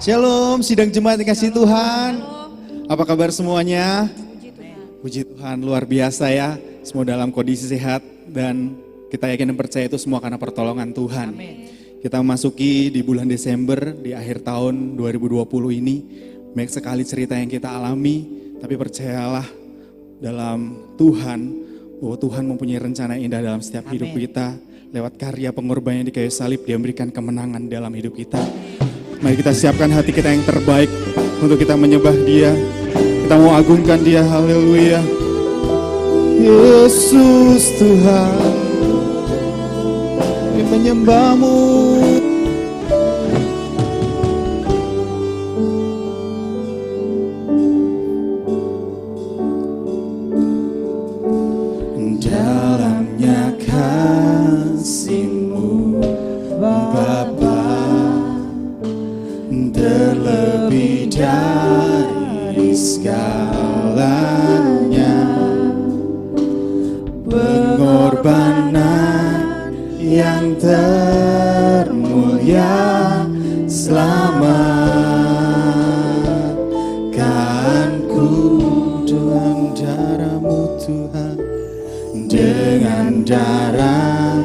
Shalom, sidang jemaat yang kasih Tuhan. Apa kabar semuanya? Puji Tuhan, luar biasa ya. Semua dalam kondisi sehat dan kita yakin dan percaya itu semua karena pertolongan Tuhan. Kita memasuki di bulan Desember, di akhir tahun 2020 ini. Banyak sekali cerita yang kita alami, tapi percayalah dalam Tuhan, bahwa Tuhan mempunyai rencana indah dalam setiap hidup kita. Lewat karya pengorbanan di kayu salib, Dia memberikan kemenangan dalam hidup kita. Mari kita siapkan hati kita yang terbaik untuk kita menyembah Dia. Kita mau agungkan Dia, haleluya. Yesus Tuhan, kami menyembah-Mu. Dalamnya kasih-Mu Bapa, terlebih dari segalanya, pengorbanan yang termulia, selamatkanku dengan darah-Mu Tuhan, dengan darah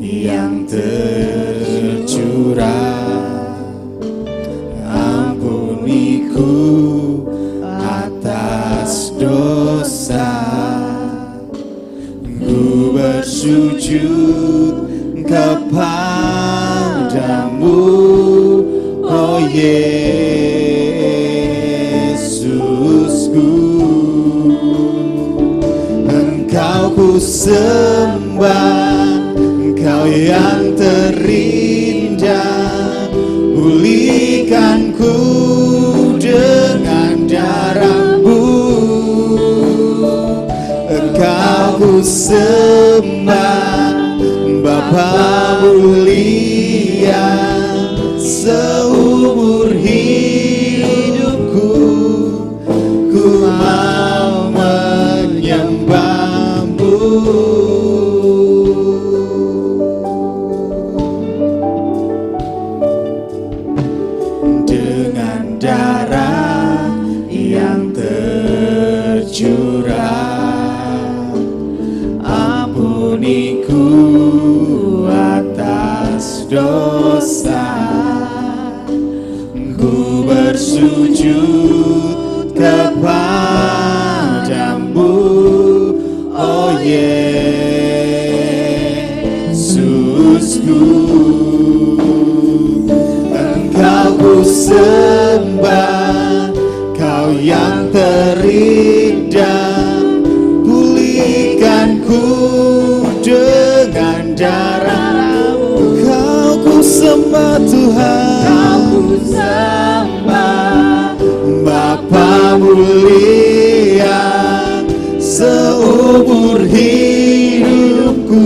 yang tercurah. Ampuniku atas dosa, ku bersujud kepadamu, oh Yesusku. Engkau ku sembah, Engkau yang terindah, pulihkanku dengan darah-Mu. Engkau ku sembah, Bapa mulia, seumur hidupku ku mau menyembah-Mu. Dengan darah yang tercurah, ampuniku atas dosa, ku bersujud kepadamu, oh Yesusku. Engkau ku sembah, Kau yang terindah, pulihkanku dengan darah-Mu. Kau ku sembah Tuhan, Kau ku sembah, Bapa mulia, seumur hidupku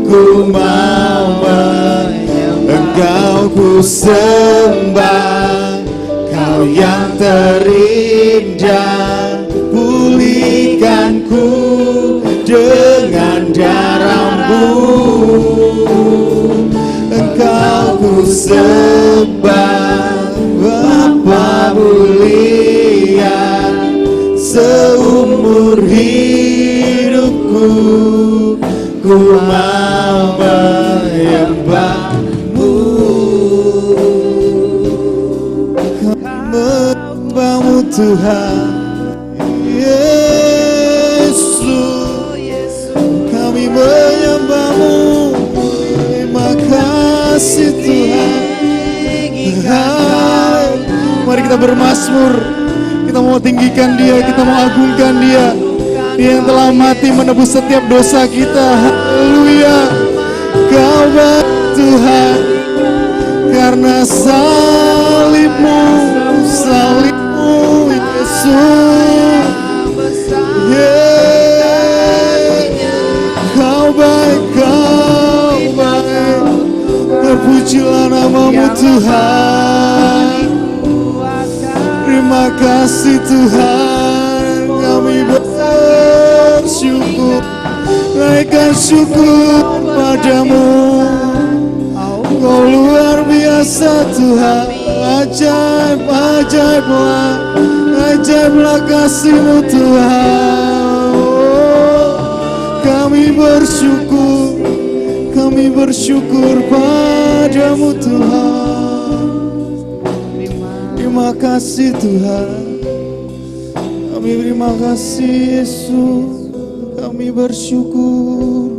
ku mau menyembah. Engkau ku sembah, Kau yang terindah, pulihkanku dengan darah-Mu. Engkau ku sembah, Bapa mulia, seumur hidupku ku mau menyembah-Mu. Menyembah-Mu Tuhan Yesus, kami menyembah-Mu. Terima kasih Tuhan. Mari kita bermazmur, kita mau tinggikan Dia, kita mau agungkan Dia. Dia yang telah mati menebus setiap dosa kita. Haleluya. Kau baik Tuhan, karena salib-Mu, salib-Mu Yesus. Kau baik, Kau baik. Terpujilah nama-Mu Tuhan. Terima kasih Tuhan, kami bersyukur, naikkan syukur padamu. Kau luar biasa Tuhan. ajaiblah kasih-Mu Tuhan. Kami bersyukur padamu Tuhan. Terima kasih Tuhan. Kami terima kasih Yesus. Kami bersyukur.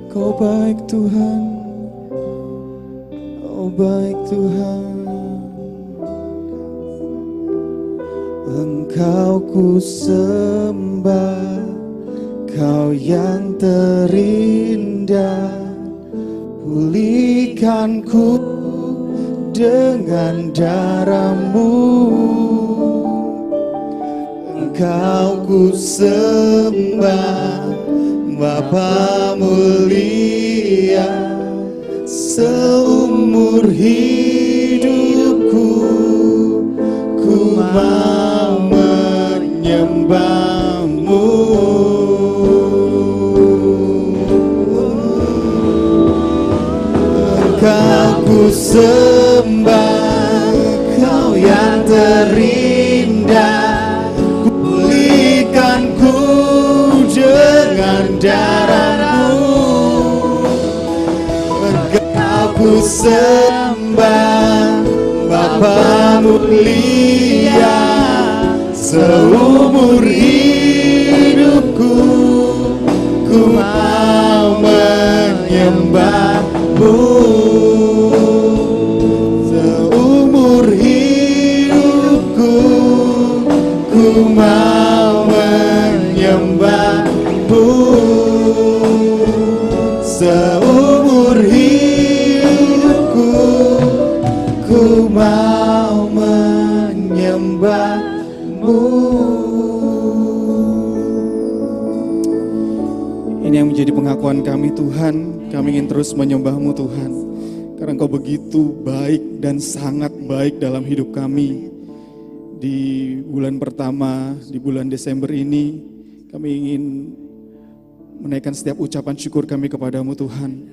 Kau baik Tuhan. Kau baik Tuhan. Engkau ku sembah, Kau yang terindah. Pulihkanku dengan darah-Mu. Engkau ku sembah, Bapa mulia. Seumur hidupku ku mau menyembah-Mu. Engkau ku sembah, Kau yang terindah. Pulihkanku dengan darah-Mu. Engkau ku sembah, Bapa mulia. Seumur hidupku ku mau menyembah-Mu. Seumur hidupku ku mau menyembah-Mu. Seumur hidupku ku mau menyembah-Mu. Ini yang menjadi pengakuan kami Tuhan. Kami ingin terus menyembah-Mu Tuhan, karena Engkau begitu baik dan sangat baik dalam hidup kami. Di bulan pertama, di bulan Desember ini, kami ingin menaikkan setiap ucapan syukur kami kepadamu Tuhan.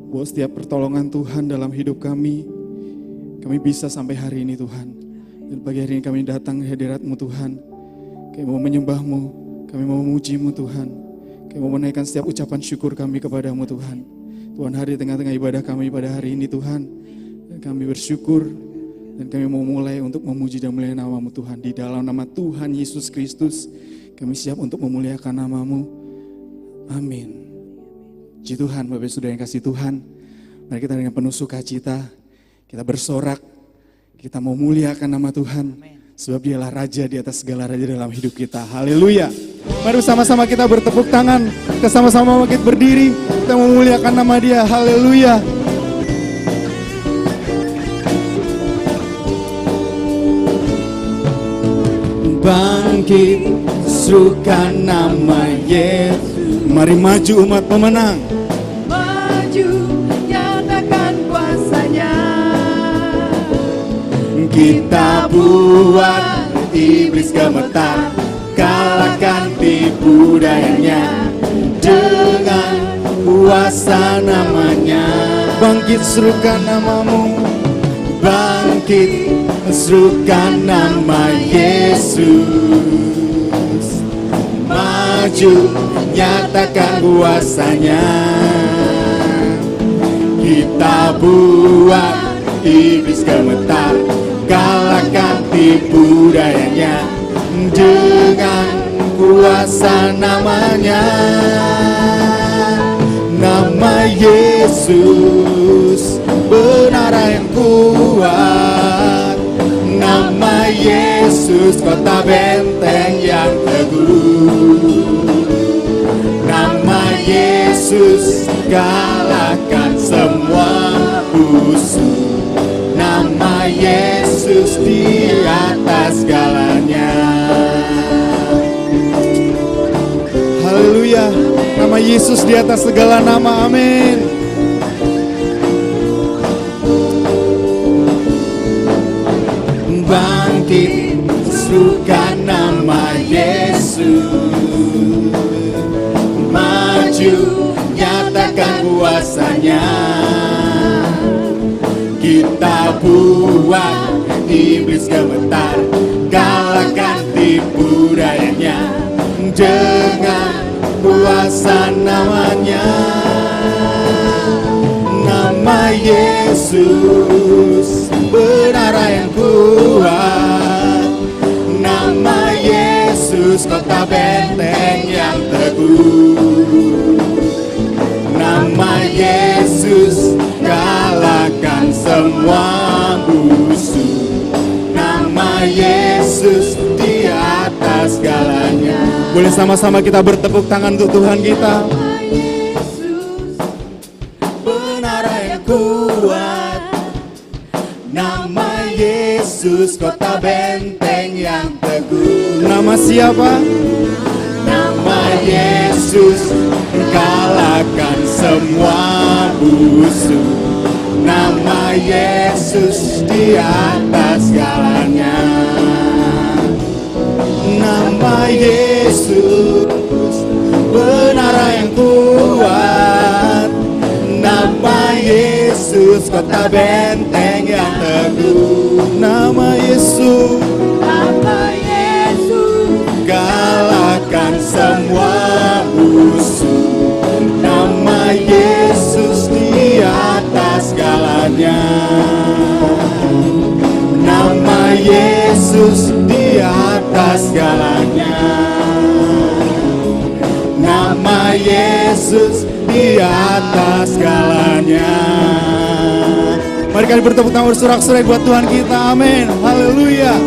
Bahwa setiap pertolongan Tuhan dalam hidup kami bisa sampai hari ini Tuhan. Dan pagi hari ini kami datang ke hadirat-Mu Tuhan. Kami mau menyembah-Mu, kami mau memuji-Mu Tuhan. Kami mau menaikkan setiap ucapan syukur kami kepadamu Tuhan. Tuhan, hari di tengah-tengah ibadah kami pada hari ini Tuhan. Dan kami bersyukur dan kami mau mulai untuk memuji dan memuliakan nama-Mu Tuhan. Di dalam nama Tuhan Yesus Kristus, kami siap untuk memuliakan nama-Mu. Amin. Puji Tuhan, Bapak Saudara yang kasih Tuhan. Mari kita dengan penuh sukacita, kita bersorak, kita mau muliakan nama Tuhan. Sebab Dialah Raja di atas segala raja dalam hidup kita. Haleluya. Mari bersama-sama kita bertepuk tangan, kita sama-sama kita berdiri, kita memuliakan nama Dia. Haleluya. Bangkit, serukan nama Yesus. Mari maju umat pemenang. Maju, nyatakan kuasa-Nya. Kita buat iblis gemetar, kalahkan tipu dayanya dengan kuasa namanya. Bangkit, serukan nama-Mu. Bangkit, serukan nama Yesus. Maju, nyatakan kuasa-Nya. Kita buat iblis gemetar, kalahkan tipu dayanya dengan kuasa namanya. Nama Yesus benar yang kuat. Nama Yesus kota benteng yang teguh. Nama Yesus kalahkan semua musuh. Nama Yesus di atas segalanya. Haleluya. Nama Yesus di atas segala nama. Amin. Bangkit, serukan nama Yesus. Maju, nyatakan nyatakan kuasanya. Kita buat iblis gemetar, kalahkan tipu dayanya dengan kuasa namanya. Nama Yesus benar yang kuat. Nama Yesus kota benteng yang teguh. Nama Yesus kalahkan semua musuh. Nama Yesus di atas segalanya. Boleh sama-sama kita bertepuk tangan untuk Tuhan kita. Nama Yesus Benar yang kuat. Nama Yesus kota benteng yang teguh. Nama siapa? Nama Yesus kalahkan semua musuh. Nama Yesus di atas segalanya. Nama Yesus benar yang kuat. Nama Yesus kota benteng yang teguh. Nama Yesus, Nama Yesus kalahkan semua musuh. Nama Yesus di atas segalanya. Nama Yesus di atas segalanya. Nama Yesus di atas segalanya. Mari kali bertepuk tangan bersorak-sorai buat Tuhan kita. Amin. Haleluya.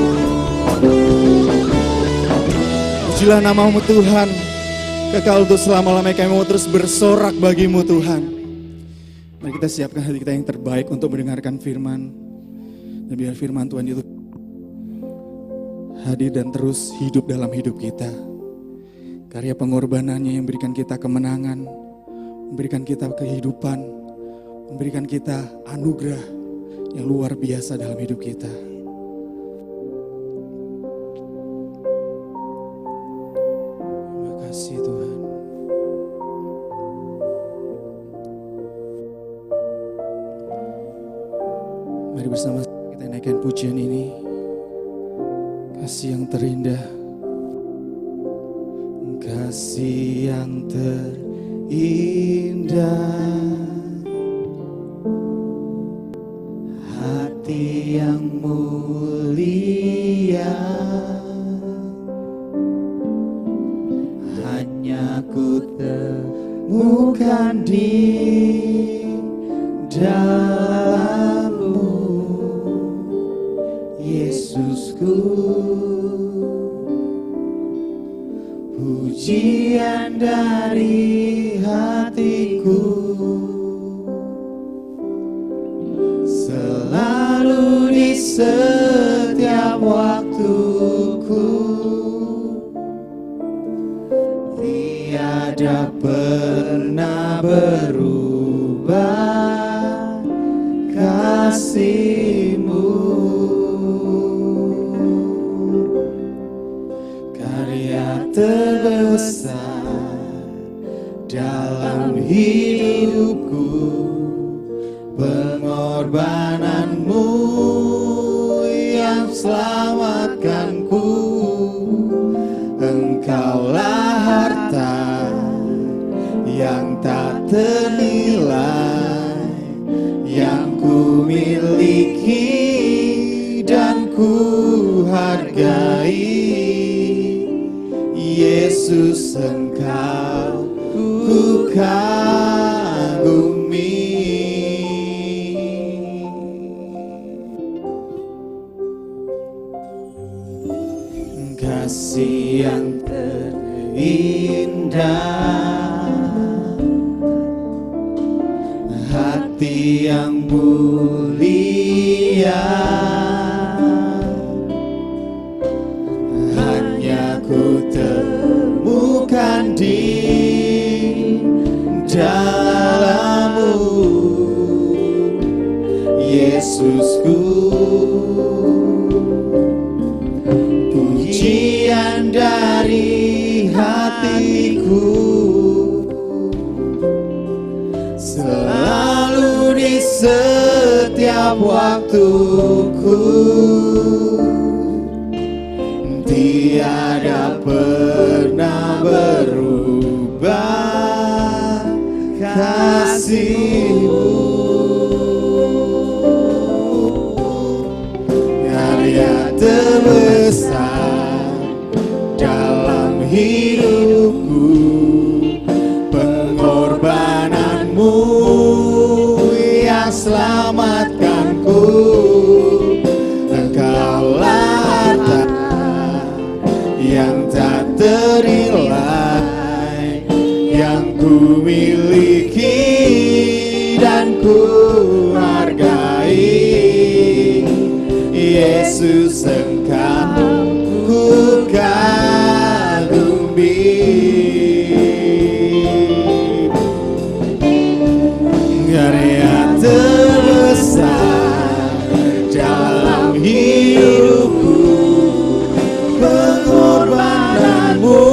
Pujilah namamu Tuhan. Kekal untuk selama-lamanya kami mau terus bersorak bagimu Tuhan. Mari kita siapkan hati kita yang terbaik untuk mendengarkan firman. Dan biar firman Tuhan itu hadir dan terus hidup dalam hidup kita. Karya pengorbanannya yang memberikan kita kemenangan, memberikan kita kehidupan, memberikan kita anugerah yang luar biasa dalam hidup kita. Terima kasih Tuhan. Mari bersama kita naikkan pujian ini. Kasih yang terindah, kasih yang terindah, hati yang mulia, hanya ku temukan di dalam-Mu, Yesusku. Pujian dari hatiku, selalu di setiap waktuku, tiada pernah berubah kasih-Mu. Karya terbesar dalam hidupku, pengorbanan-Mu yang selamatkanku. Engkaulah harta yang tak ternilai, yang ku miliki dan ku hargai. Yesus, Engkau ku kagumi. Kasih yang terindah, hati yang mulia, hanya ku temukan di dalam-Mu, Yesusku. Pujian dari hatiku, setiap waktuku, tiada pernah berubah kasih-Mu. Karya terbesar dalam hidupku, pengorbanan-Mu yang selamatkanku. Engkaulah harta yang tak ternilai, yang ku miliki dan ku hargai. Yesus, Engkau ku kagumi. Karya terbesar dalam hidupku, pengorbanan-Mu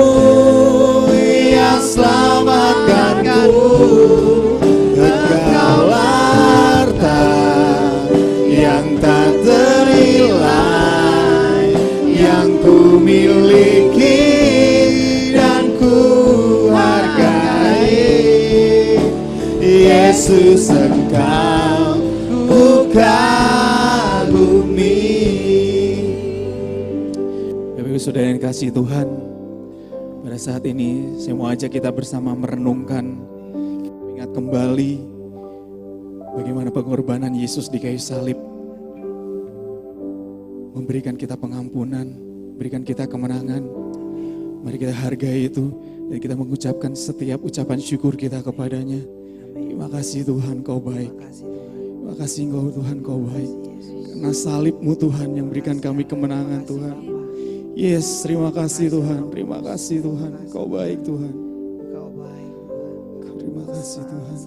yang selamatkanku. Engkaulah harta yang tak ternilai, yang ku miliki dan ku hargai. Yesus, Engkau ku kagumi. Bapak Ibu Saudara yang kasih Tuhan, pada saat ini saya mau ajak kita bersama merenungkan, ingat kembali bagaimana pengorbanan Yesus di kayu salib memberikan kita pengampunan, berikan kita kemenangan. Mari kita hargai itu dan kita mengucapkan setiap ucapan syukur kita kepadanya. Terima kasih Tuhan, Kau baik. Terima kasih Tuhan, Kau baik. Karena salib-Mu Tuhan yang berikan kami kemenangan Tuhan. Yes, terima kasih Tuhan, terima kasih Tuhan. Kau baik Tuhan. Terima kasih Tuhan.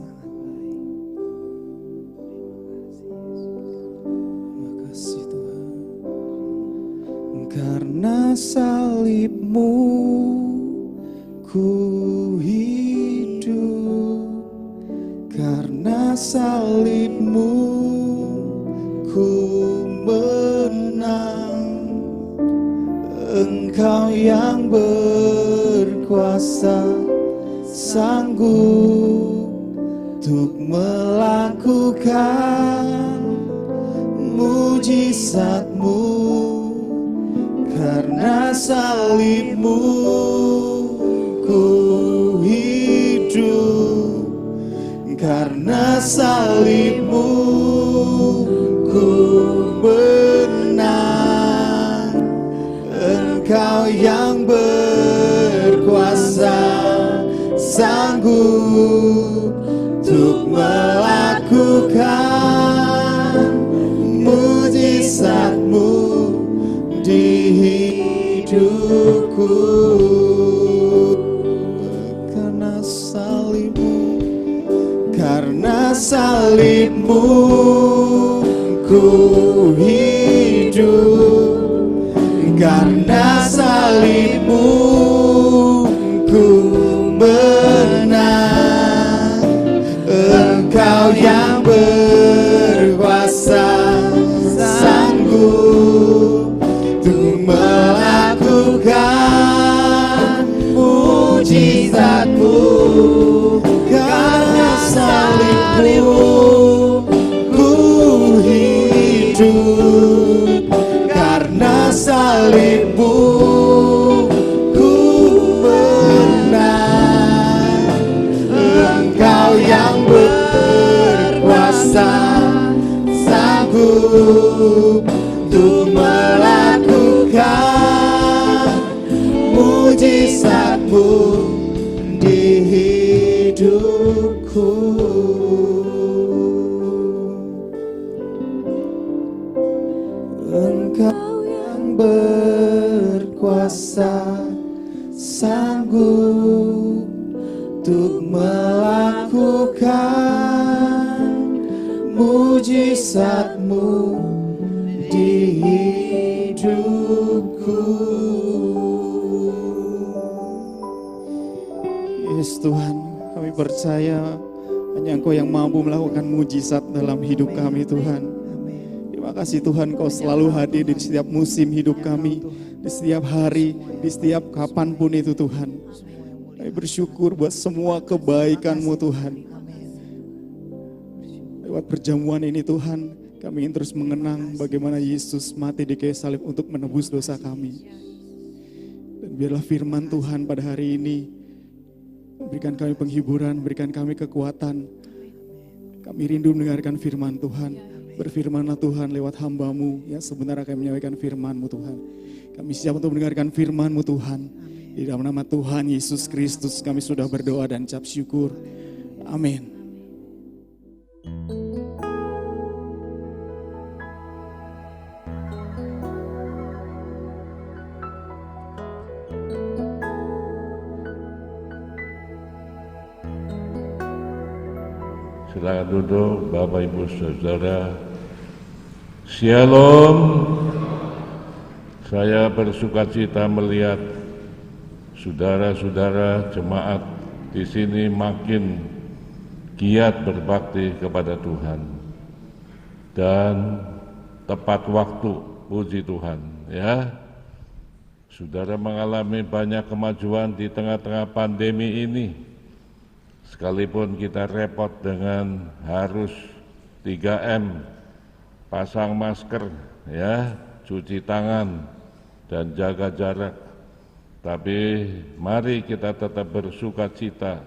Terima kasih Tuhan. Karena salib-Mu ku hidup, karena salib-Mu ku menang. Engkau yang berkuasa, sanggup untuk melakukan mujizat-Mu. Karena salib-Mu ku hidup, karena salib-Mu ku menang. Engkau yang berkuasa, sanggup untuk melakukan mujizat-Mu di hidupku. Karena salib-Mu, karena salib-Mu ku hidup, karena salib-Mu ku menang. Engkau yang berkuasa, sanggup untuk melakukan mujizat-Mu. Karena salib-Mu ku hidup, karena salib-Mu ku menang. Engkau yang berkuasa, sanggup untuk melakukan mujizat-Mu di hidupku. Engkau yang berkuasa, sanggup untuk melakukan mujizat-Mu di hidupku. Yes Tuhan, kami percaya Hanya Engkau yang mampu melakukan mujizat dalam hidup kami Tuhan. Terima kasih Tuhan, Kau selalu hadir di setiap musim hidup kami, di setiap hari, di setiap kapanpun itu Tuhan. Kami bersyukur buat semua kebaikan-Mu Tuhan. Lewat perjamuan ini Tuhan, kami ingin terus mengenang bagaimana Yesus mati di kayu salib untuk menebus dosa kami. Dan biarlah firman Tuhan pada hari ini berikan kami penghiburan, berikan kami kekuatan. Kami rindu mendengarkan firman Tuhan. Berfirmanlah Tuhan lewat hamba-Mu yang sebenarnya akan menyampaikan firman-Mu Tuhan. Kami siap untuk mendengarkan firman-Mu Tuhan. Di dalam nama Tuhan Yesus Kristus kami sudah berdoa dan ucap syukur. Amin. Silakan duduk Bapak Ibu Saudara. Shalom. Saya bersukacita melihat saudara-saudara jemaat di sini makin giat berbakti kepada Tuhan dan tepat waktu, puji Tuhan ya. Saudara mengalami banyak kemajuan di tengah-tengah pandemi ini. Sekalipun kita repot dengan harus 3M, pasang masker, ya, cuci tangan, dan jaga jarak. Tapi mari kita tetap bersukacita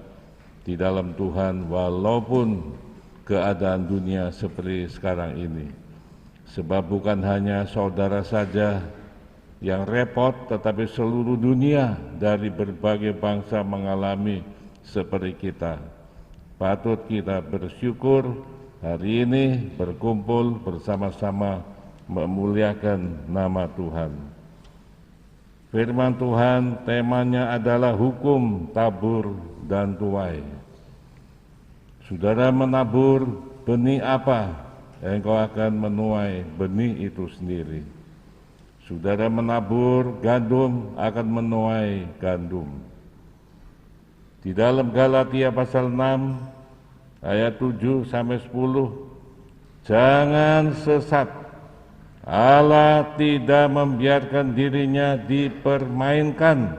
di dalam Tuhan walaupun keadaan dunia seperti sekarang ini. Sebab bukan hanya saudara saja yang repot, tetapi seluruh dunia dari berbagai bangsa mengalami seperti kita. Patut kita bersyukur hari ini berkumpul bersama-sama memuliakan nama Tuhan. Firman Tuhan temanya adalah hukum, tabur, dan tuai. Saudara menabur benih apa, engkau akan menuai benih itu sendiri. Saudara menabur gandum akan menuai gandum. Di dalam Galatia pasal 6 ayat 7 sampai 10, jangan sesat. Allah tidak membiarkan dirinya dipermainkan,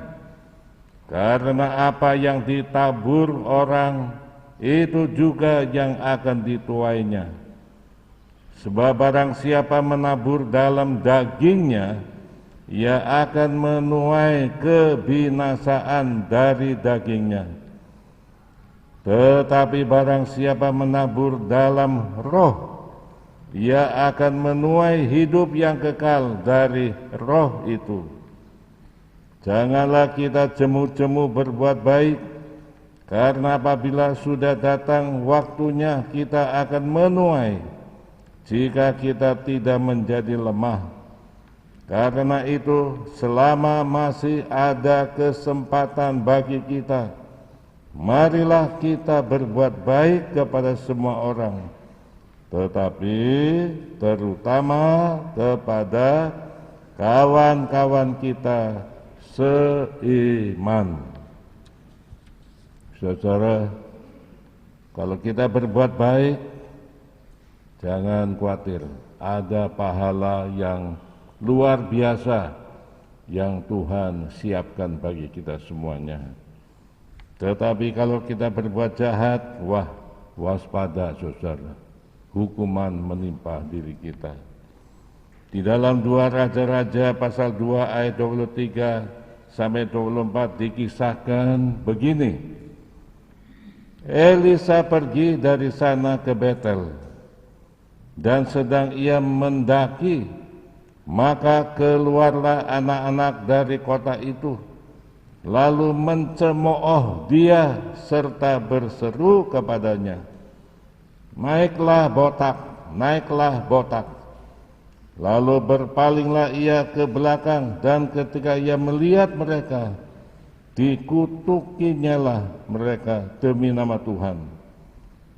karena apa yang ditabur orang itu juga yang akan dituainya. Sebab barang siapa menabur dalam dagingnya, ia akan menuai kebinasaan dari dagingnya. Tetapi barang siapa menabur dalam roh, ia akan menuai hidup yang kekal dari roh itu. Janganlah kita jemu-jemu berbuat baik, karena apabila sudah datang waktunya kita akan menuai, jika kita tidak menjadi lemah. Karena itu, selama masih ada kesempatan bagi kita, marilah kita berbuat baik kepada semua orang, tetapi terutama kepada kawan-kawan kita seiman. Saudara, kalau kita berbuat baik, jangan khawatir, ada pahala yang luar biasa yang Tuhan siapkan bagi kita semuanya. Tetapi kalau kita berbuat jahat, wah, waspada saudara, hukuman menimpa diri kita. Di dalam 2 Raja-Raja pasal 2 ayat 23 sampai 24 dikisahkan begini. Elisa pergi dari sana ke Betel, dan sedang ia mendaki, maka keluarlah anak-anak dari kota itu, lalu mencemooh dia serta berseru kepadanya, naiklah botak, naiklah botak. Lalu berpalinglah ia ke belakang, dan ketika ia melihat mereka, dikutukinya lah mereka demi nama Tuhan.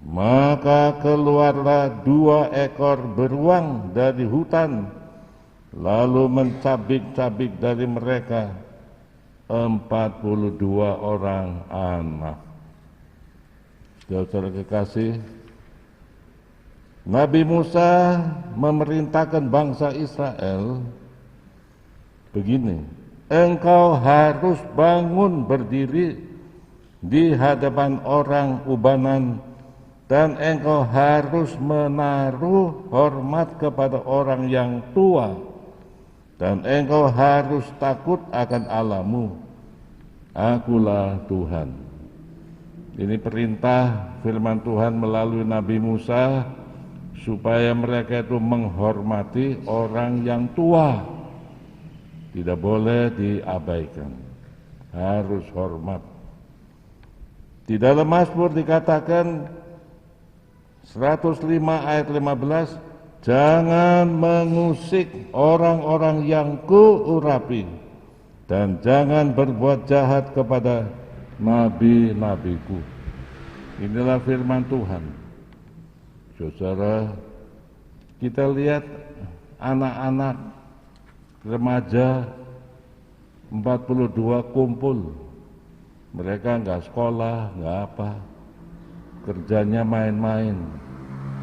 Maka keluarlah 2 ekor beruang dari hutan, lalu mencabik-cabik dari mereka 42 orang anak. Saudara kekasih, Nabi Musa memerintahkan bangsa Israel begini, engkau harus bangun berdiri di hadapan orang ubanan dan engkau harus menaruh hormat kepada orang yang tua dan engkau harus takut akan Allahmu. Akulah Tuhan. Ini perintah firman Tuhan melalui Nabi Musa supaya mereka itu menghormati orang yang tua. Tidak boleh diabaikan, harus hormat. Di dalam Mazmur dikatakan 105 ayat 15, jangan mengusik orang-orang yang kuurapi dan jangan berbuat jahat kepada nabi-nabiku. Inilah firman Tuhan. Saudara, kita lihat anak-anak remaja 42 kumpul. Mereka nggak sekolah, nggak apa, kerjanya main-main.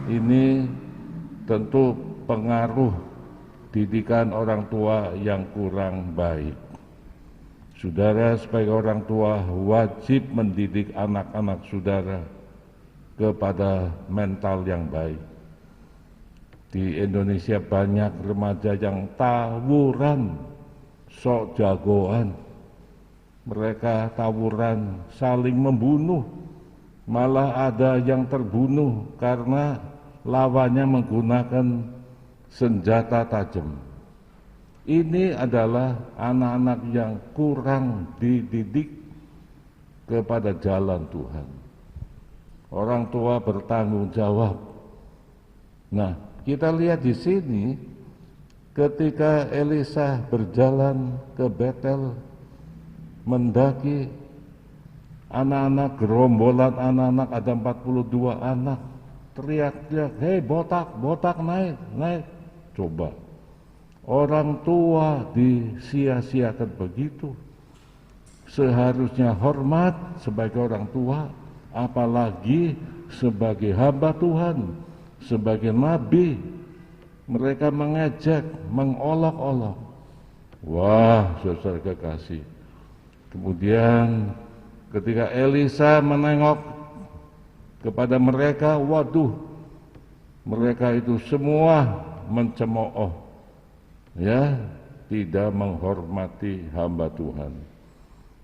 Ini tentu pengaruh didikan orang tua yang kurang baik. Saudara, sebagai orang tua wajib mendidik anak-anak saudara kepada mental yang baik. Di Indonesia banyak remaja yang tawuran, sok jagoan. Mereka tawuran, saling membunuh. Malah ada yang terbunuh karena lawannya menggunakan senjata tajam. Ini adalah anak-anak yang kurang dididik kepada jalan Tuhan. Orang tua bertanggung jawab. Nah, kita lihat di sini ketika Elisa berjalan ke Betel mendaki anak-anak, gerombolan anak-anak, ada 42 anak, teriak-teriak, hei botak, botak naik, naik. Coba, orang tua disia-siakan begitu. Seharusnya hormat sebagai orang tua, apalagi sebagai hamba Tuhan, sebagai nabi. Mereka mengejek, mengolok-olok. Wah, saudara kekasih. Kemudian ketika Elisa menengok kepada mereka, waduh, mereka itu semua mencemooh, ya, tidak menghormati hamba Tuhan.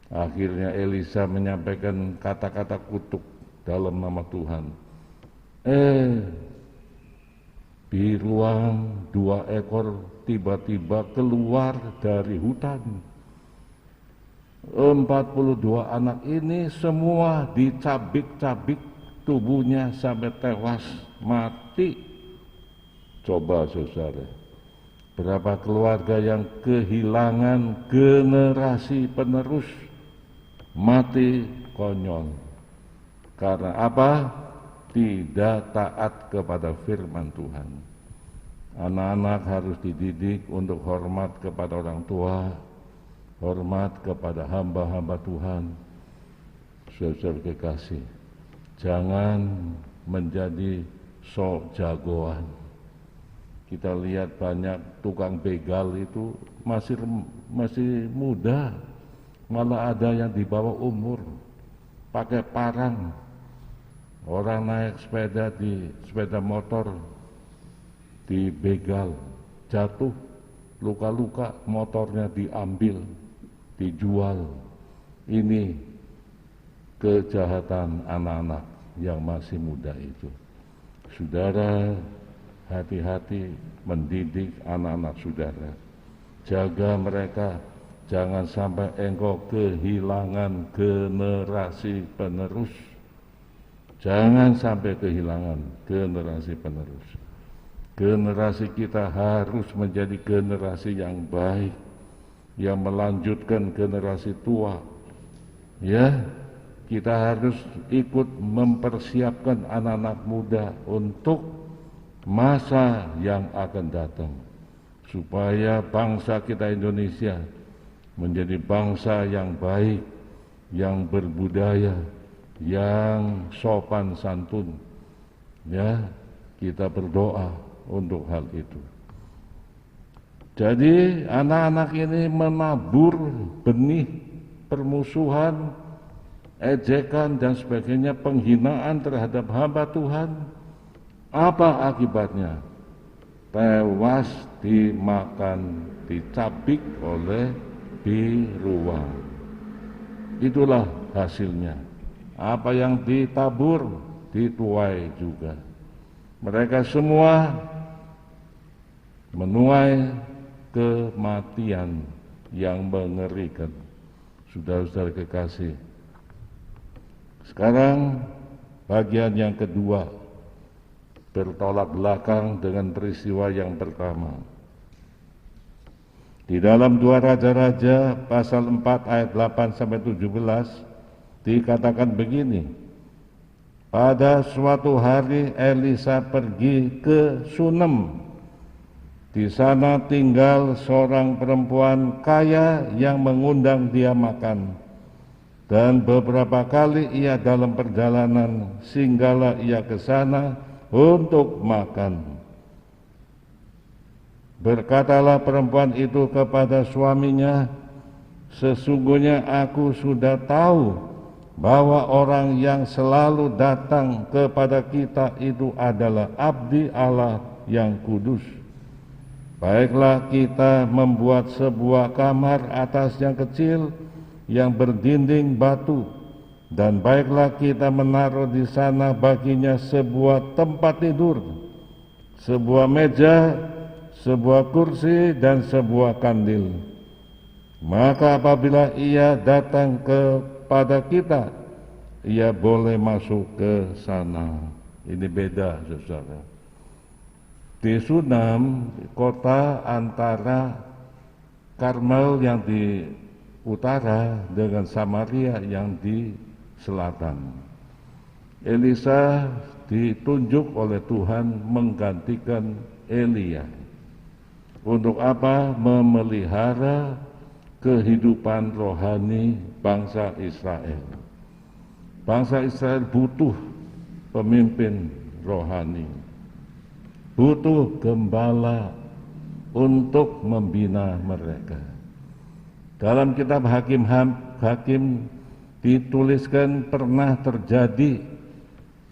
Akhirnya Elisa menyampaikan kata-kata kutuk dalam nama Tuhan. Biruang 2 ekor tiba-tiba keluar dari hutan. 42 anak ini semua dicabik-cabik tubuhnya sampai tewas, mati. Coba saudara, berapa keluarga yang kehilangan generasi penerus, mati konyol. Karena apa? Tidak taat kepada firman Tuhan. Anak-anak harus dididik untuk hormat kepada orang tua, hormat kepada hamba-hamba Tuhan. Saudara kekasih, jangan menjadi sok jagoan. Kita lihat banyak tukang begal itu masih muda, malah ada yang di bawah umur, pakai parang. Orang naik sepeda motor dibegal, jatuh, luka-luka, motornya diambil, dijual. Ini kejahatan anak-anak yang masih muda itu. Saudara, hati-hati mendidik anak-anak saudara. Jaga mereka, jangan sampai engkau kehilangan generasi penerus. Jangan sampai kehilangan generasi penerus. Generasi kita harus menjadi generasi yang baik, yang melanjutkan generasi tua. Ya, kita harus ikut mempersiapkan anak-anak muda untuk masa yang akan datang, supaya bangsa kita Indonesia menjadi bangsa yang baik, yang berbudaya, yang sopan santun. Ya, kita berdoa untuk hal itu. Jadi anak-anak ini menabur benih permusuhan, ejekan dan sebagainya, penghinaan terhadap hamba Tuhan. Apa akibatnya? Tewas dimakan, dicabik oleh biruang. Itulah hasilnya. Apa yang ditabur, dituai juga. Mereka semua menuai kematian yang mengerikan. Saudara-saudara kekasih. Sekarang bagian yang kedua, bertolak belakang dengan peristiwa yang pertama. Di dalam 2 Raja-Raja pasal 4 ayat 8 sampai 17 dikatakan begini. Pada suatu hari Elisa pergi ke Sunem. Di sana tinggal seorang perempuan kaya yang mengundang dia makan. Dan beberapa kali ia dalam perjalanan singgahlah ia ke sana untuk makan. Berkatalah perempuan itu kepada suaminya, sesungguhnya aku sudah tahu bahwa orang yang selalu datang kepada kita itu adalah abdi Allah yang kudus. Baiklah kita membuat sebuah kamar atas yang kecil yang berdinding batu, dan baiklah kita menaruh di sana baginya sebuah tempat tidur, sebuah meja, sebuah kursi dan sebuah kandil. Maka apabila ia datang kepada kita, ia boleh masuk ke sana. Ini beda, saudara. Di Sunem, kota antara Karmel yang di utara dengan Samaria yang di selatan. Elisa ditunjuk oleh Tuhan menggantikan Elia. Untuk apa? Memelihara kehidupan rohani bangsa Israel. Bangsa Israel butuh pemimpin rohani, butuh gembala untuk membina mereka. Dalam kitab Hakim dituliskan pernah terjadi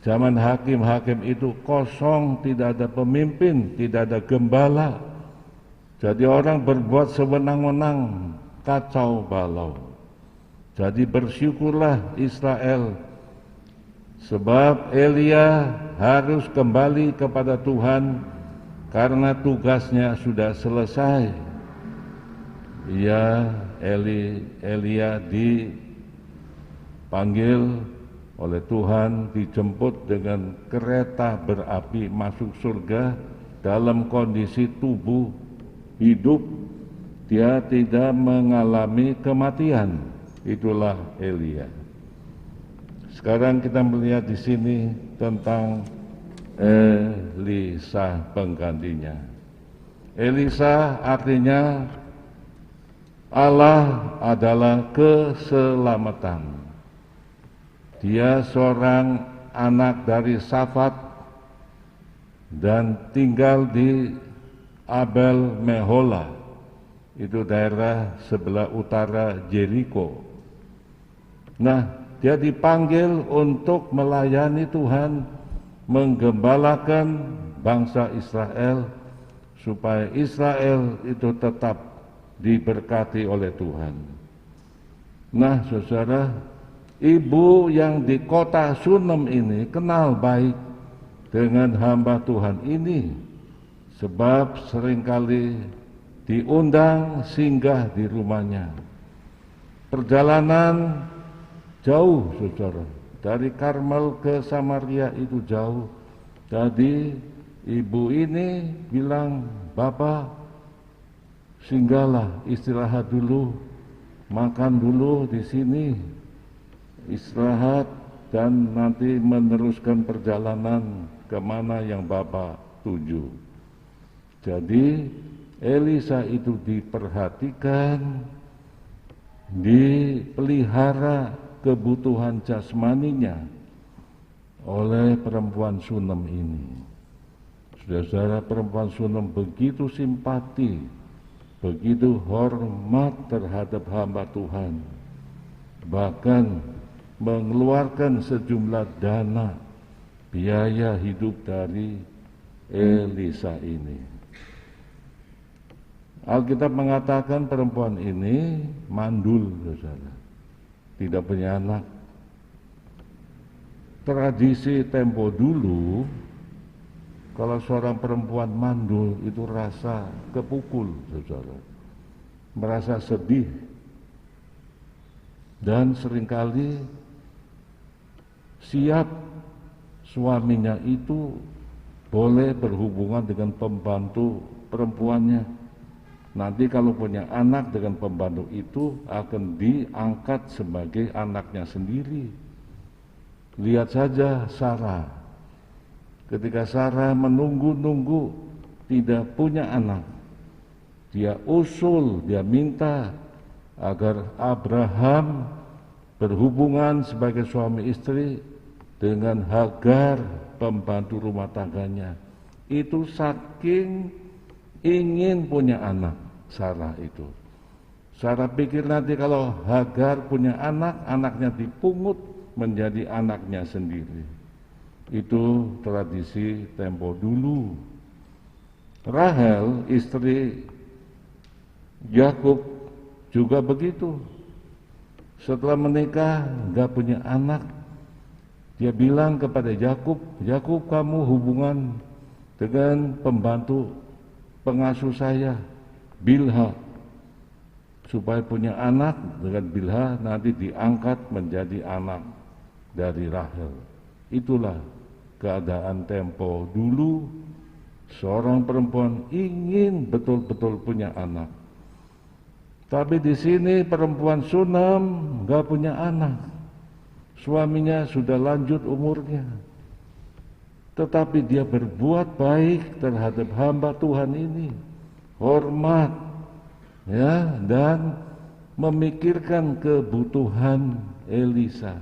zaman hakim-hakim itu kosong, tidak ada pemimpin, tidak ada gembala. Jadi orang berbuat sewenang-wenang, kacau balau. Jadi bersyukurlah Israel, sebab Elia harus kembali kepada Tuhan karena tugasnya sudah selesai. Elia dipanggil oleh Tuhan, dijemput dengan kereta berapi masuk surga dalam kondisi tubuh hidup. Dia tidak mengalami kematian. Itulah Elia. Sekarang kita melihat di sini tentang Elisa penggantinya. Elisa artinya Allah adalah keselamatan. Dia seorang anak dari Safat dan tinggal di Abel Mehola, itu daerah sebelah utara Jericho. Nah, dia dipanggil untuk melayani Tuhan, menggembalakan bangsa Israel, supaya Israel itu tetap diberkati oleh Tuhan. Nah, saudara, ibu yang di kota Sunem ini kenal baik dengan hamba Tuhan ini, sebab seringkali diundang singgah di rumahnya. Perjalanan jauh, saudara, dari Karmel ke Samaria itu jauh. Jadi ibu ini bilang, Bapak singgahlah, istirahat dulu, makan dulu di sini, istirahat dan nanti meneruskan perjalanan kemana yang Bapak tuju. Jadi Elisa itu diperhatikan, dipelihara kebutuhan jasmaninya oleh perempuan Sunem ini. Saudara-saudara, perempuan Sunem begitu simpati, begitu hormat terhadap hamba Tuhan, bahkan mengeluarkan sejumlah dana biaya hidup dari Elisa ini. Alkitab mengatakan perempuan ini mandul, saudara, tidak punya anak. Tradisi tempo dulu, kalau seorang perempuan mandul itu rasa kepukul, saudara, merasa sedih, dan seringkali siap suaminya itu boleh berhubungan dengan pembantu perempuannya. Nanti kalau punya anak dengan pembantu itu akan diangkat sebagai anaknya sendiri. Lihat saja Sarah. Ketika Sarah menunggu-nunggu tidak punya anak, dia usul, dia minta agar Abraham berhubungan sebagai suami istri dengan Hagar, pembantu rumah tangganya. Itu saking ingin punya anak Sarah itu. Sarah pikir nanti kalau Hagar punya anak, anaknya dipungut menjadi anaknya sendiri. Itu tradisi tempo dulu. Rahel, istri Yakub, juga begitu. Setelah menikah nggak punya anak, dia bilang kepada Yakub, Yakub, kamu hubungan dengan pembantu pengasuh saya, Bilha, supaya punya anak. Dengan Bilha nanti diangkat menjadi anak dari Rahel. Itulah keadaan tempo dulu. Seorang perempuan ingin betul-betul punya anak. Tapi di sini perempuan Sunem nggak punya anak. Suaminya sudah lanjut umurnya. Tetapi dia berbuat baik terhadap hamba Tuhan ini. Hormat, ya, dan memikirkan kebutuhan Elisa.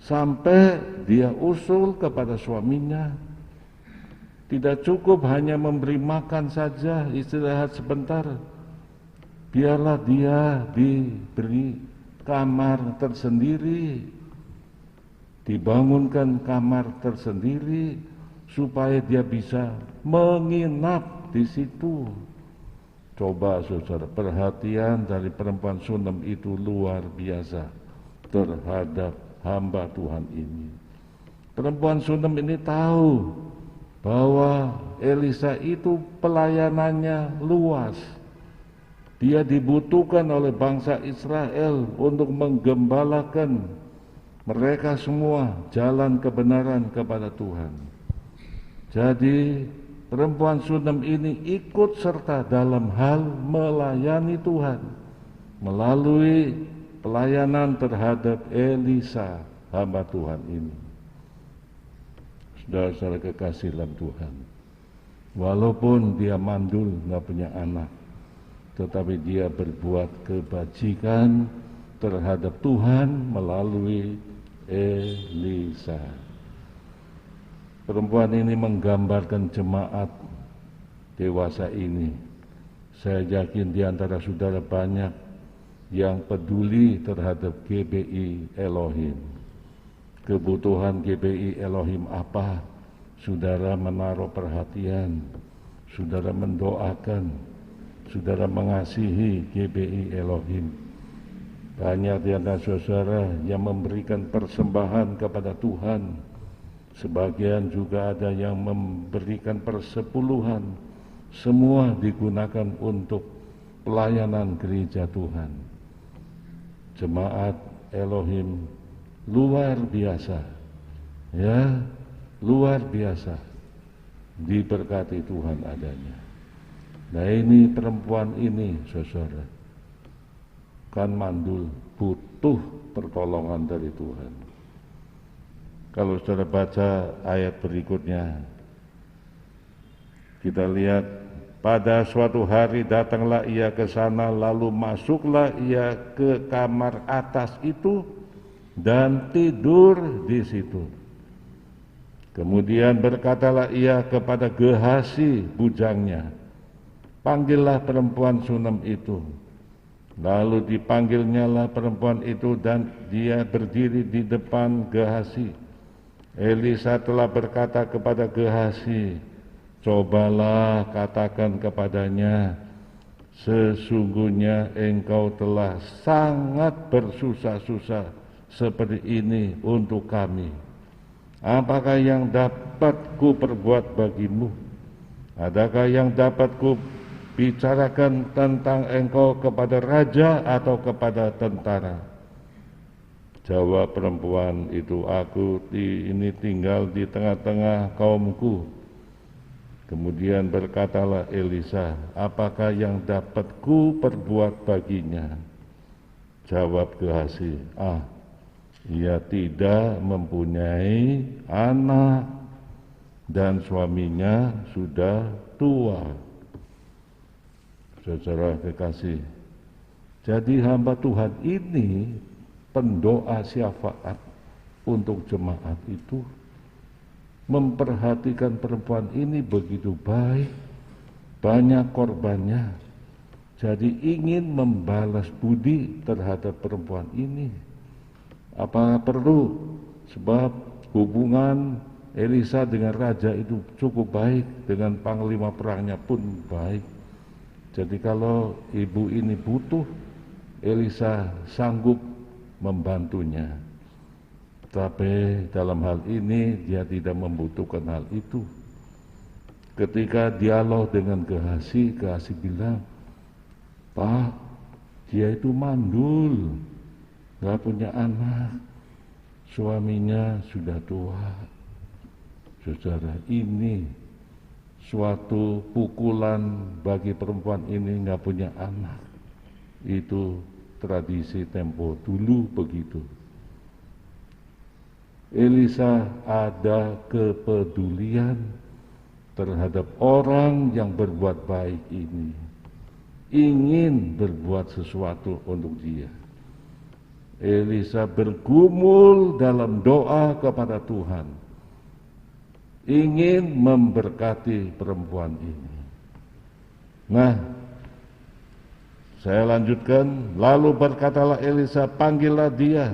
Sampai dia usul kepada suaminya, tidak cukup hanya memberi makan saja, istirahat sebentar. Biarlah dia diberi kamar tersendiri, dibangunkan kamar tersendiri, supaya dia bisa menginap di situ. Coba saudara, perhatian dari perempuan Sunem itu luar biasa terhadap hamba Tuhan ini. Perempuan Sunem ini tahu bahwa Elisa itu pelayanannya luas. Dia dibutuhkan oleh bangsa Israel untuk menggembalakan mereka semua jalan kebenaran kepada Tuhan. Jadi perempuan Sunem ini ikut serta dalam hal melayani Tuhan melalui pelayanan terhadap Elisa, hamba Tuhan ini. Saudara-saudara kekasih dalam Tuhan, walaupun dia mandul, nggak punya anak, tetapi dia berbuat kebajikan terhadap Tuhan melalui Elisa. Perempuan ini menggambarkan jemaat dewasa ini. Saya yakin di antara saudara banyak yang peduli terhadap GBI Elohim. Kebutuhan GBI Elohim apa? Saudara menaruh perhatian, saudara mendoakan, saudara mengasihi GBI Elohim. Banyak di antara saudara yang memberikan persembahan kepada Tuhan. Sebagian juga ada yang memberikan persepuluhan. Semua digunakan untuk pelayanan gereja Tuhan. Jemaat Elohim luar biasa, ya, luar biasa, diberkati Tuhan adanya. Nah, ini perempuan ini, saudara, kan mandul, butuh pertolongan dari Tuhan. Kalau saudara baca ayat berikutnya, kita lihat Pada suatu hari datanglah ia ke sana, lalu masuklah ia ke kamar atas itu dan tidur di situ. Kemudian berkatalah ia kepada Gehasi bujangnya, panggillah perempuan Sunem itu. Lalu dipanggilnyalah perempuan itu dan dia berdiri di depan Gehasi. Elisa telah berkata kepada Gehasi, cobalah katakan kepadanya, sesungguhnya engkau telah sangat bersusah-susah seperti ini untuk kami. Apakah yang dapat ku perbuat bagimu? Adakah yang dapat ku bicarakan tentang engkau kepada raja atau kepada tentara? Jawab perempuan itu, aku ini tinggal di tengah-tengah kaumku. Kemudian berkatalah Elisa, apakah yang dapat ku perbuat baginya? Jawab Gehasi, ia tidak mempunyai anak dan suaminya sudah tua. Saudara kekasih, jadi hamba Tuhan ini pendoa syafaat untuk jemaat itu memperhatikan perempuan ini begitu baik, banyak korbannya, jadi ingin membalas budi terhadap perempuan ini. Apa perlu? Sebab hubungan Elisa dengan raja itu cukup baik, dengan panglima perangnya pun baik. Jadi kalau ibu ini butuh, Elisa sanggup membantunya. Tapi dalam hal ini dia tidak membutuhkan hal itu. Ketika dialog dengan Gehasi, Gehasi bilang, Pak, dia itu mandul, gak punya anak, suaminya sudah tua. Saudara, ini suatu pukulan bagi perempuan ini gak punya anak. Itu tradisi tempo dulu begitu. Elisa ada kepedulian terhadap orang yang berbuat baik ini, ingin berbuat sesuatu untuk dia. Elisa bergumul dalam doa kepada Tuhan, ingin memberkati perempuan ini. Nah, saya lanjutkan, lalu berkatalah Elisa, panggillah dia.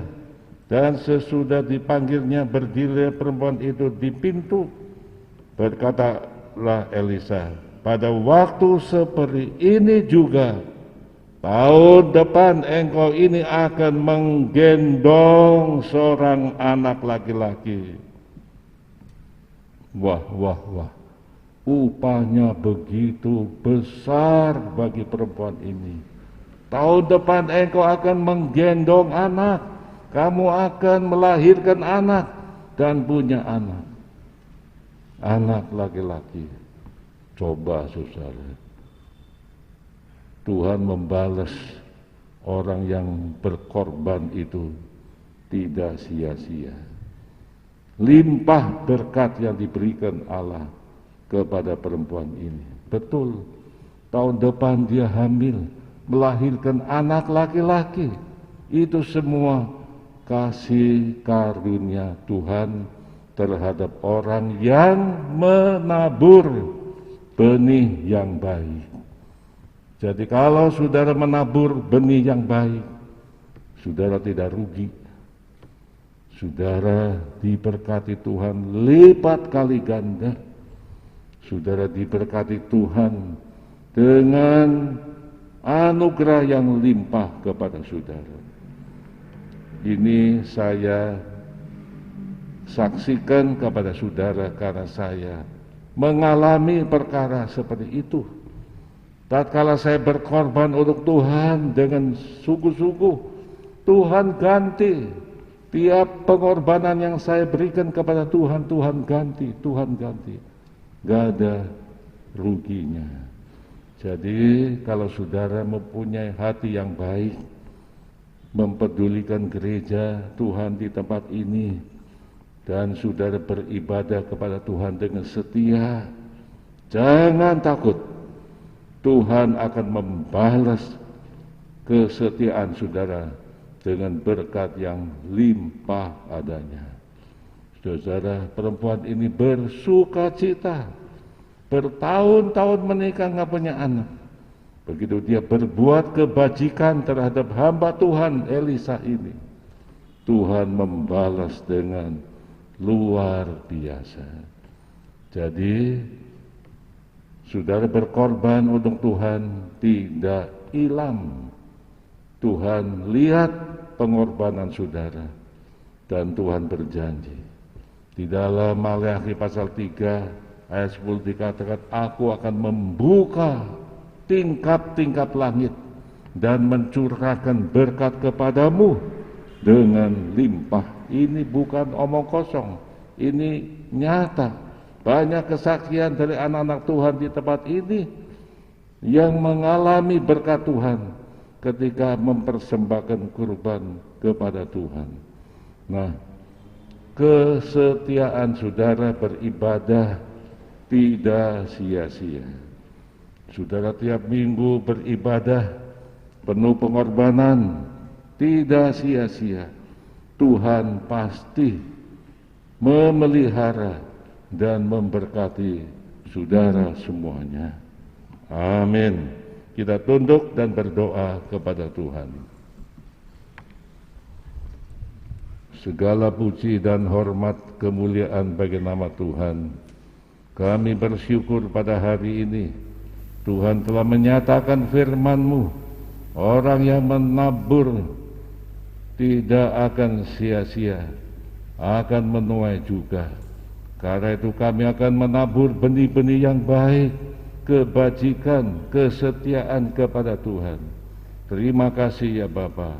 Dan sesudah dipanggilnya berdiri perempuan itu di pintu. Berkatalah Elisa, pada waktu seperti ini juga, tahun depan engkau ini akan menggendong seorang anak laki-laki. Wah, wah, wah. Upahnya begitu besar bagi perempuan ini. Tahun depan engkau akan menggendong anak. Kamu akan melahirkan anak dan punya anak. Anak laki-laki. Coba saudara. Tuhan membalas orang yang berkorban itu tidak sia-sia. Limpah berkat yang diberikan Allah kepada perempuan ini. Betul, tahun depan dia hamil, melahirkan anak laki-laki. Itu semua kasih karunia Tuhan terhadap orang yang menabur benih yang baik. Jadi kalau saudara menabur benih yang baik, saudara tidak rugi. Saudara diberkati Tuhan lipat kali ganda. Saudara diberkati Tuhan dengan anugerah yang limpah kepada saudara. Ini saya saksikan kepada saudara karena saya mengalami perkara seperti itu. Tatkala saya berkorban untuk Tuhan dengan sungguh-sungguh, Tuhan ganti. Tiap pengorbanan yang saya berikan kepada Tuhan, Tuhan ganti, Tuhan ganti. Gak ada ruginya. Jadi kalau saudara mempunyai hati yang baik, mempedulikan gereja Tuhan di tempat ini, dan saudara beribadah kepada Tuhan dengan setia, jangan takut. Tuhan akan membalas kesetiaan saudara dengan berkat yang limpah adanya. Saudara, perempuan ini bersuka cita, bertahun-tahun menikah nggak punya anak. Begitu dia berbuat kebajikan terhadap hamba Tuhan Elisa ini, Tuhan membalas dengan luar biasa. Jadi saudara berkorban untuk Tuhan tidak hilang. Tuhan lihat pengorbanan saudara dan Tuhan berjanji. Di dalam Maleakhi pasal 3 ayat 10 dikatakan, aku akan membuka tingkap-tingkap langit dan mencurahkan berkat kepadamu dengan limpah. Ini bukan omong kosong, ini nyata. Banyak kesaksian dari anak-anak Tuhan di tempat ini yang mengalami berkat Tuhan ketika mempersembahkan kurban kepada Tuhan. Nah, kesetiaan saudara beribadah tidak sia-sia. Saudara tiap minggu beribadah penuh pengorbanan, tidak sia-sia. Tuhan pasti memelihara dan memberkati saudara semuanya. Amin. Kita tunduk dan berdoa kepada Tuhan. Segala puji dan hormat kemuliaan bagi nama Tuhan. Kami bersyukur pada hari ini Tuhan telah menyatakan firman-Mu. Orang yang menabur tidak akan sia-sia, akan menuai juga. Karena itu kami akan menabur benih-benih yang baik, kebajikan, kesetiaan kepada Tuhan. Terima kasih ya Bapa.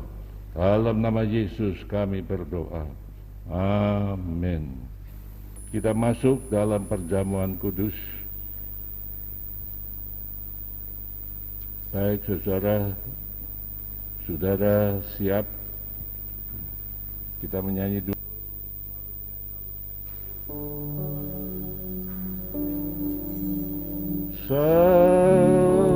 Dalam nama Yesus kami berdoa. Amin. Kita masuk dalam perjamuan kudus. Baik saudara siap. Kita menyanyi dulu. Salibnya,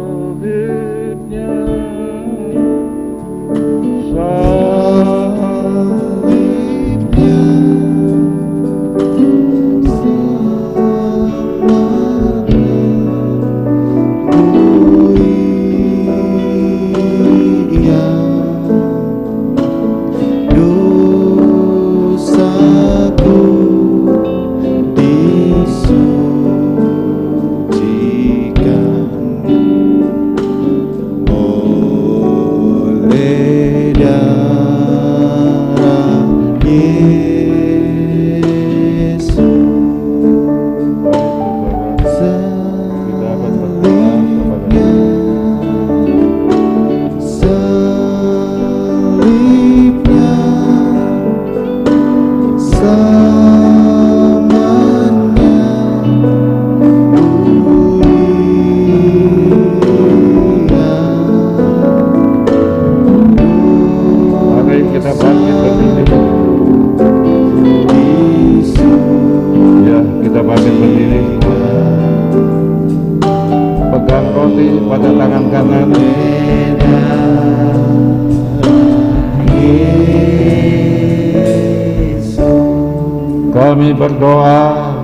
kami berdoa,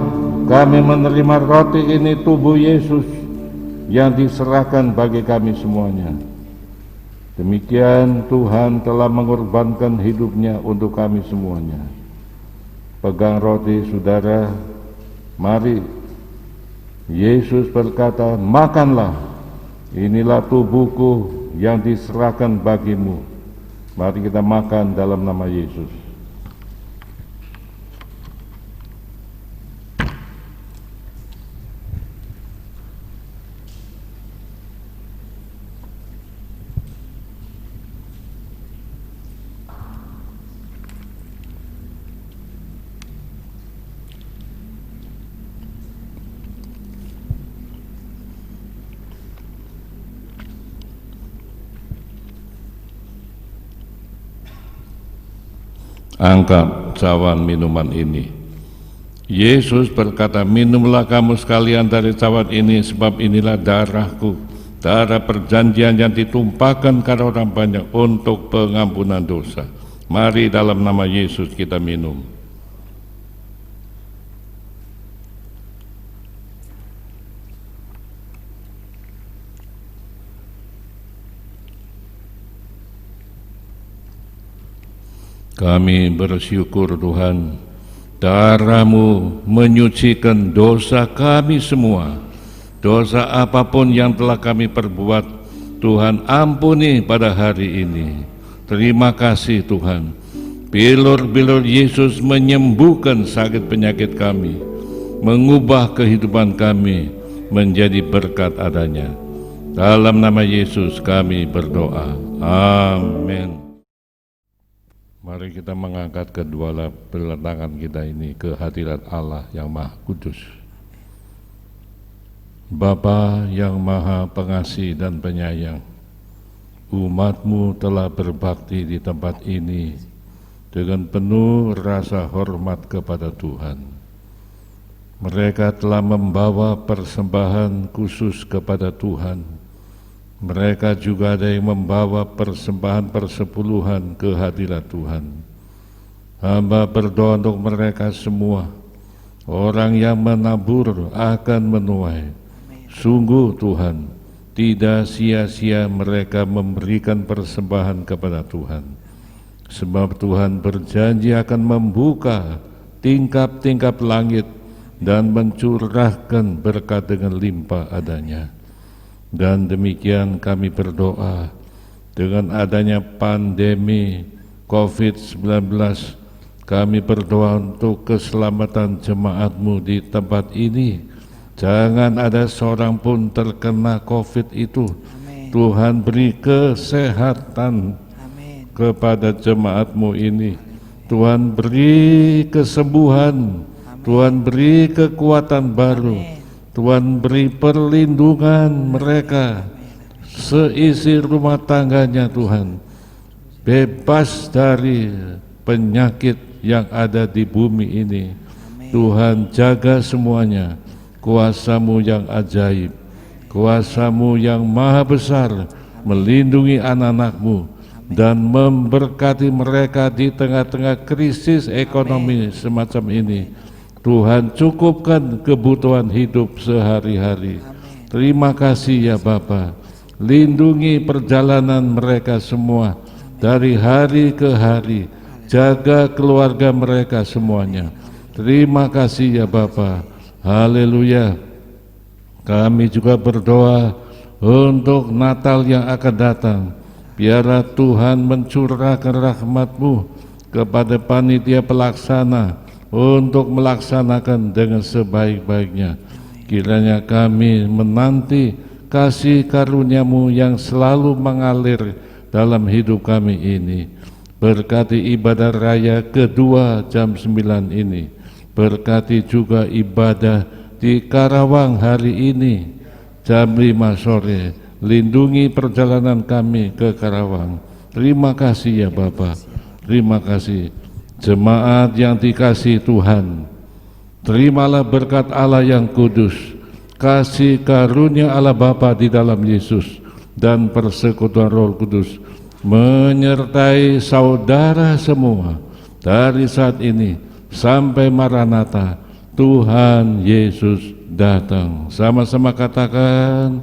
kami menerima roti ini tubuh Yesus yang diserahkan bagi kami semuanya. Demikian Tuhan telah mengorbankan hidupnya untuk kami semuanya. Pegang roti saudara, mari. Yesus berkata, makanlah, inilah tubuhku yang diserahkan bagimu. Mari kita makan dalam nama Yesus. Angkat cawan minuman ini. Yesus berkata, minumlah kamu sekalian dari cawan ini, sebab inilah darahku darah perjanjian yang ditumpahkan karena orang banyak untuk pengampunan dosa. Mari dalam nama Yesus kita minum. Kami bersyukur Tuhan, darah-Mu menyucikan dosa kami semua. Dosa apapun yang telah kami perbuat, Tuhan ampuni pada hari ini. Terima kasih Tuhan. Bilur-bilur Yesus menyembuhkan sakit penyakit kami, mengubah kehidupan kami menjadi berkat adanya. Dalam nama Yesus kami berdoa. Amin. Mari kita mengangkat kedua belah tangan kita ini ke hadirat Allah yang Maha Kudus. Bapa yang Maha Pengasih dan Penyayang, umat-Mu telah berbakti di tempat ini dengan penuh rasa hormat kepada Tuhan. Mereka telah membawa persembahan khusus kepada Tuhan. Mereka juga ada yang membawa persembahan persepuluhan ke hadirat Tuhan. Hamba berdoa untuk mereka semua. Orang yang menabur akan menuai. Sungguh Tuhan, tidak sia-sia mereka memberikan persembahan kepada Tuhan. Sebab Tuhan berjanji akan membuka tingkap-tingkap langit dan mencurahkan berkat dengan limpah adanya. Dan demikian kami berdoa, dengan adanya pandemi COVID-19, kami berdoa untuk keselamatan jemaat-Mu di tempat ini. Jangan ada seorang pun terkena COVID itu. Amin. Tuhan beri kesehatan Amin. kepada jemaat-Mu ini. Tuhan beri kesembuhan. Amin. Tuhan beri kekuatan baru. Amin. Tuhan beri perlindungan mereka, seisi rumah tangganya Tuhan, bebas dari penyakit yang ada di bumi ini. Tuhan jaga semuanya, kuasa-Mu yang ajaib, kuasa-Mu yang maha besar, melindungi anak-anak-Mu dan memberkati mereka di tengah-tengah krisis ekonomi semacam ini. Tuhan cukupkan kebutuhan hidup sehari-hari. Terima kasih ya Bapa. Lindungi perjalanan mereka semua dari hari ke hari. Jaga keluarga mereka semuanya. Terima kasih ya Bapa. Haleluya. Kami juga berdoa untuk Natal yang akan datang. Biarlah Tuhan mencurahkan rahmat-Mu kepada panitia pelaksana untuk melaksanakan dengan sebaik-baiknya. Kiranya kami menanti kasih karunia-Mu yang selalu mengalir dalam hidup kami ini. Berkati ibadah raya kedua jam 9 ini. Berkati juga ibadah di Karawang hari ini jam 5 sore. Lindungi perjalanan kami ke Karawang. Terima kasih ya Bapa. Terima kasih. Jemaat yang dikasihi Tuhan, terimalah berkat Allah yang kudus, kasih karunia Allah Bapa di dalam Yesus, dan persekutuan Roh Kudus menyertai saudara semua dari saat ini sampai Maranatha, Tuhan Yesus datang. Sama-sama katakan,